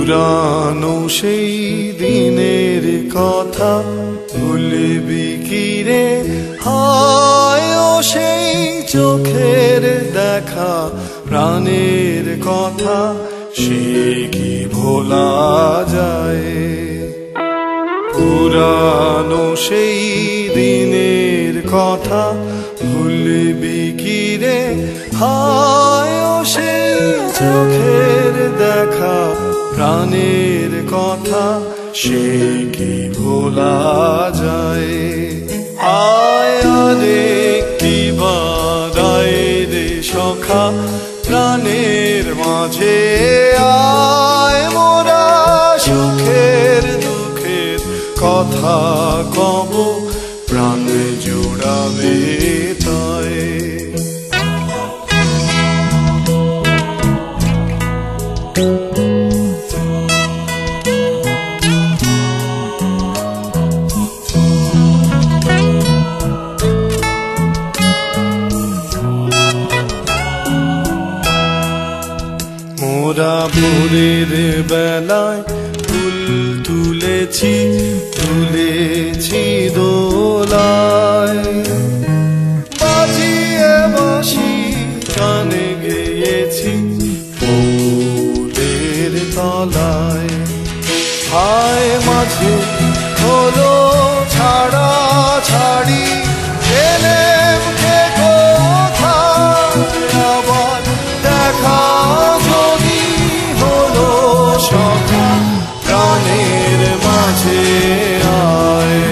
পুরানো সেই দিনের কথা ভুলবি কি রে? হায় ও সেই চোখের দেখা, প্রাণের কথা সে কি ভোলা যায়? পুরানো সেই দিনের কথা ভুলবি কি রে? হায় ও সেই চোখের দেখা, প্রাণের কথা সে কি ভোলা যায়? আয় রে কি বাদায় রে সখা, প্রাণের মাঝে আয় মোরা সুখের দুঃখের কথা কব, প্রাণ জুড়াবে তাই। মোরা ভোরের বেলায় ফুল তুলেছি, তুলেছি দোলায়, বাজিয়ে বাঁশি গানে গেয়েছি ফুলের তলায়। হায় মাঝে হলো ছাড়া ছাড়ি, এলেম কে কোথায় আবার দেখা যদি হলো সখা, প্রাণের মাঝে আয়।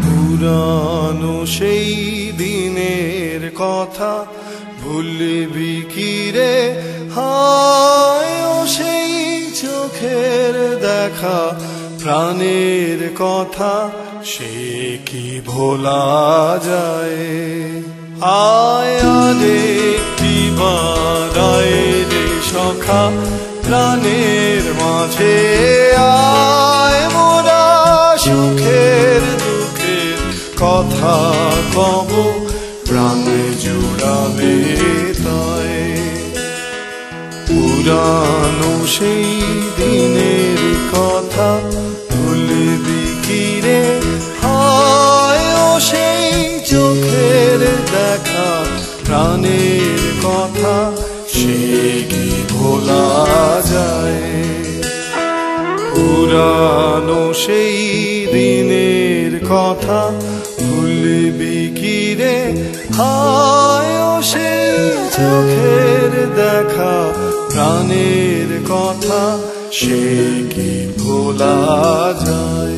পুরানো সেই দিনের কথা ভুলবি কি রে? হায় ও সেই চোখের দেখা, প্রাণের কথা সে কি ভোলা যায়? আয় রে কি বাদায় রে সখা, প্রাণের মাঝে আয় মোরা সুখের দুঃখের কথা কব, প্রাণ জুড়াবে তাই। পুরানো সেই দিনের কথা ভুলবি কি রে? হায় ও সেই চোখের দেখা, প্রাণের কথা সে কি ভোলা যায়? পুরানো সেই দিনের কথা ভুলবি কি রে? হায় ও সেই চোখের দেখা, প্রাণের কথা সে কি ভোলা যায়?